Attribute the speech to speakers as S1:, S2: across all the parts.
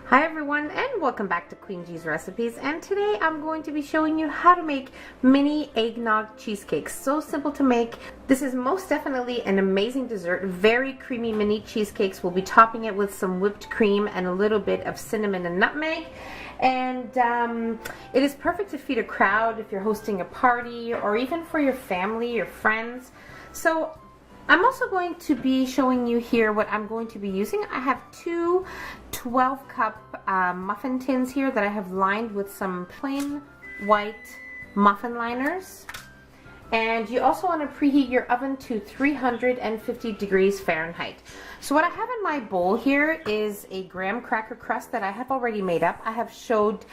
S1: Hi everyone, and welcome back to Queen G's Recipes, and today I'm going to be showing you how to make mini eggnog cheesecakes. So simple to make. This is most definitely an amazing dessert. Very creamy mini cheesecakes. We'll be topping it with some whipped cream and a little bit of cinnamon and nutmeg. And it is perfect to feed a crowd if you're hosting a party or even for your family or friends. So I'm also going to be showing you here what I'm going to be using. I have two 12-cup muffin tins here that I have lined with some plain white muffin liners. And you also want to preheat your oven to 350 degrees Fahrenheit. So what I have in my bowl here is a graham cracker crust that I have already made up. I have showed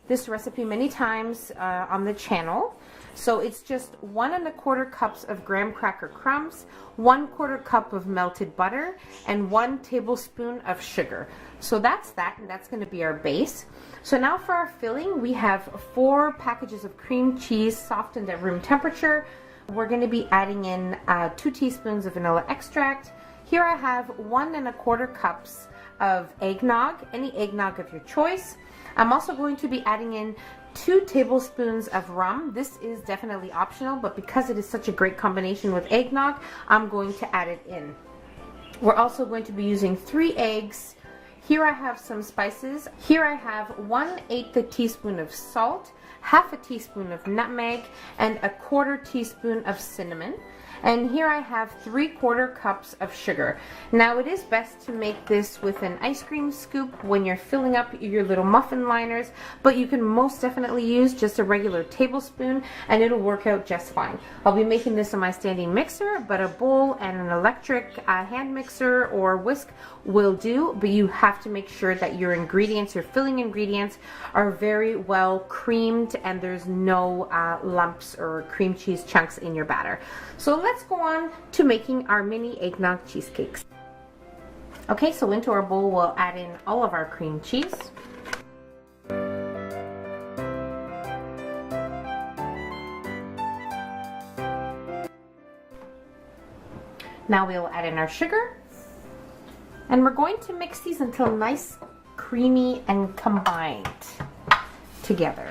S1: this recipe many times on the channel. So it's just 1 1/4 cups of graham cracker crumbs, 1/4 cup of melted butter, and 1 tablespoon of sugar. So that's that, and that's going to be our base. So now for our filling, we have 4 packages of cream cheese softened at room temperature. We're going to be adding in 2 teaspoons of vanilla extract. Here I have 1 1/4 cups of eggnog, any eggnog of your choice. I'm also going to be adding in 2 tablespoons of rum. This is definitely optional, but because it is such a great combination with eggnog, I'm going to add it in. We're also going to be using 3 eggs. Here I have some spices. Here I have 1/8 teaspoon of salt, 1/2 teaspoon of nutmeg, and 1/4 teaspoon of cinnamon. And here I have 3/4 cups of sugar. Now it is best to make this with an ice cream scoop when you're filling up your little muffin liners, but you can most definitely use just a regular tablespoon and it'll work out just fine. I'll be making this in my standing mixer, but a bowl and an electric hand mixer or whisk will do, but you have to make sure that your ingredients, your filling ingredients, are very well creamed and there's no lumps or cream cheese chunks in your batter. So let's go on to making our mini eggnog cheesecakes. Okay, so into our bowl we'll add in all of our cream cheese. Now we'll add in our sugar. And we're going to mix these until nice, creamy, and combined together.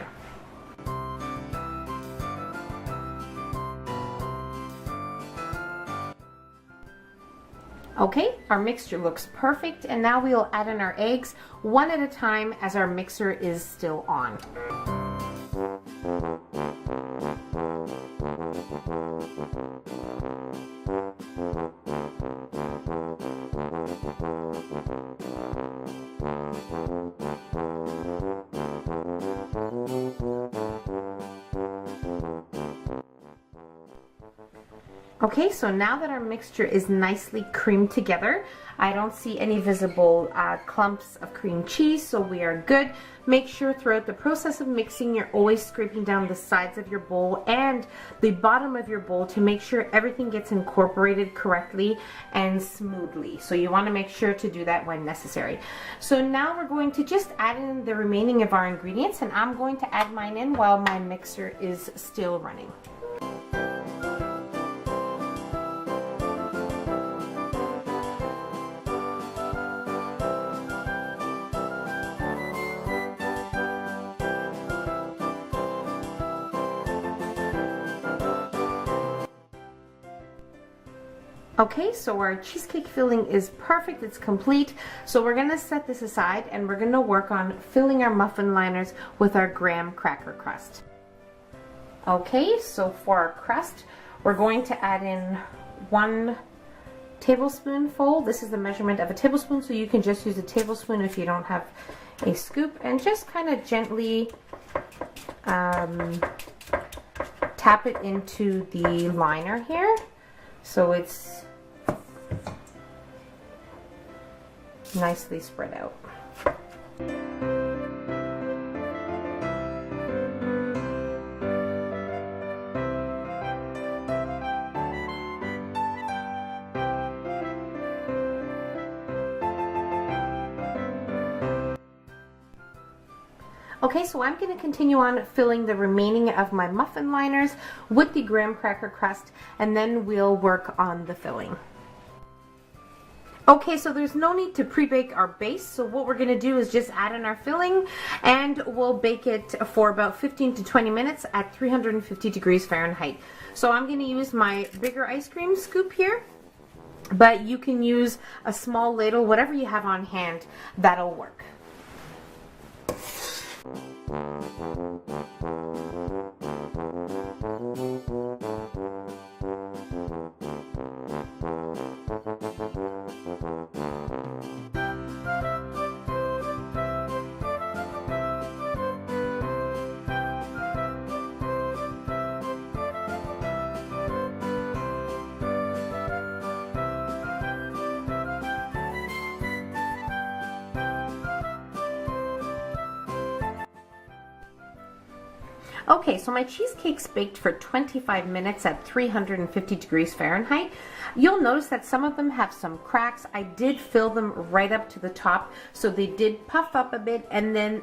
S1: Okay, our mixture looks perfect, and now we'll add in our eggs one at a time as our mixer is still on. Okay, so now that our mixture is nicely creamed together, I don't see any visible clumps of cream cheese, so we are good. Make sure throughout the process of mixing, you're always scraping down the sides of your bowl and the bottom of your bowl to make sure everything gets incorporated correctly and smoothly. So you want to make sure to do that when necessary. So now we're going to just add in the remaining of our ingredients, and I'm going to add mine in while my mixer is still running. Okay, so our cheesecake filling is perfect, it's complete. So we're gonna set this aside and we're gonna work on filling our muffin liners with our graham cracker crust. Okay, so for our crust, we're going to add in 1 tablespoonful. This is the measurement of a tablespoon, so you can just use a tablespoon if you don't have a scoop, and just kind of gently tap it into the liner here. So it's nicely spread out. Okay, so I'm going to continue on filling the remaining of my muffin liners with the graham cracker crust, and then we'll work on the filling. Okay, so there's no need to pre-bake our base, so what we're going to do is just add in our filling, and we'll bake it for about 15 to 20 minutes at 350 degrees Fahrenheit. So I'm going to use my bigger ice cream scoop here, but you can use a small ladle, whatever you have on hand, that'll work. Okay, so my cheesecake's baked for 25 minutes at 350 degrees Fahrenheit. You'll notice that some of them have some cracks. I did fill them right up to the top, so they did puff up a bit, and then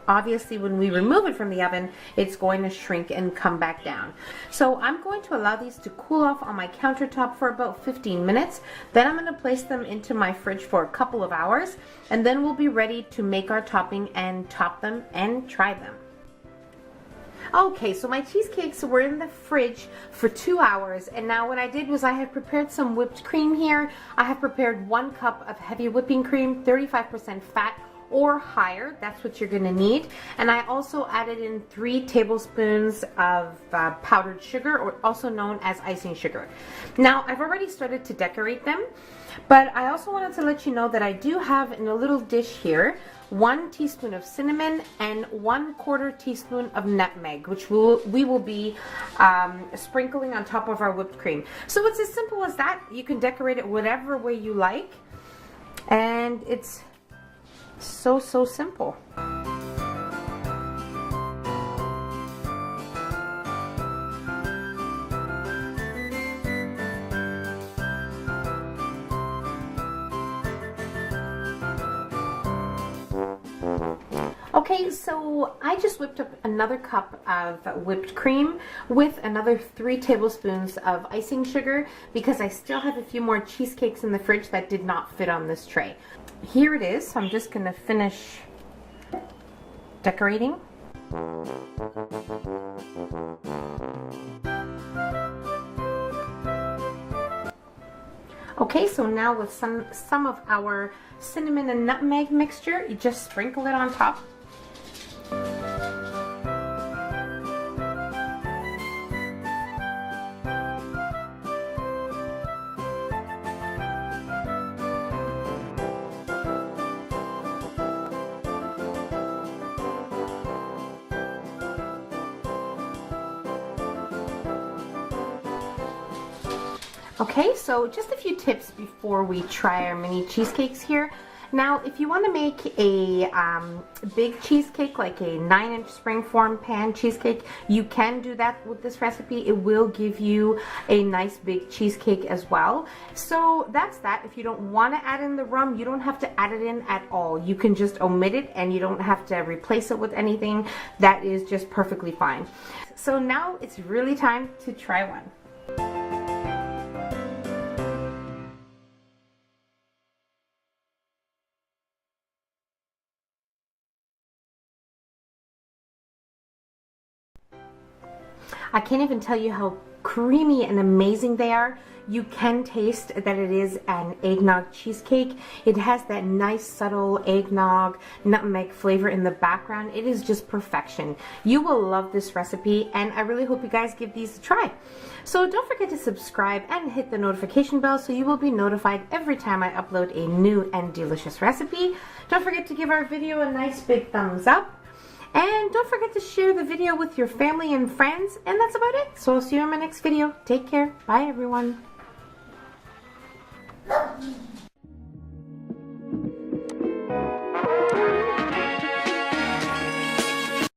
S1: obviously when we remove it from the oven, it's going to shrink and come back down. So I'm going to allow these to cool off on my countertop for about 15 minutes. Then I'm going to place them into my fridge for a couple of hours, and then we'll be ready to make our topping and top them and try them. Okay, so my cheesecakes were in the fridge for 2 hours, and now what I did was I have prepared some whipped cream here. I have prepared 1 cup of heavy whipping cream, 35% fat or higher. That's what you're going to need. And I also added in 3 tablespoons of powdered sugar, or also known as icing sugar. Now I've already started to decorate them, but I also wanted to let you know that I do have in a little dish here 1 teaspoon of cinnamon and 1/4 teaspoon of nutmeg, which we will be sprinkling on top of our whipped cream. So it's as simple as that. You can decorate it whatever way you like, and it's so simple. Okay, so I just whipped up another cup of whipped cream with another 3 tablespoons of icing sugar because I still have a few more cheesecakes in the fridge that did not fit on this tray. Here it is. So I'm just going to finish decorating. Okay, so now with some of our cinnamon and nutmeg mixture, you just sprinkle it on top. Okay, so just a few tips before we try our mini cheesecakes here. Now, if you want to make a big cheesecake, like a 9-inch springform pan cheesecake, you can do that with this recipe. It will give you a nice big cheesecake as well. So that's that. If you don't want to add in the rum, you don't have to add it in at all. You can just omit it and you don't have to replace it with anything. That is just perfectly fine. So now it's really time to try one. I can't even tell you how creamy and amazing they are. You can taste that it is an eggnog cheesecake. It has that nice subtle eggnog, nutmeg flavor in the background. It is just perfection. You will love this recipe, and I really hope you guys give these a try. So don't forget to subscribe and hit the notification bell so you will be notified every time I upload a new and delicious recipe. Don't forget to give our video a nice big thumbs up. And don't forget to share the video with your family and friends. And that's about it. So I'll see you in my next video. Take care. Bye, everyone.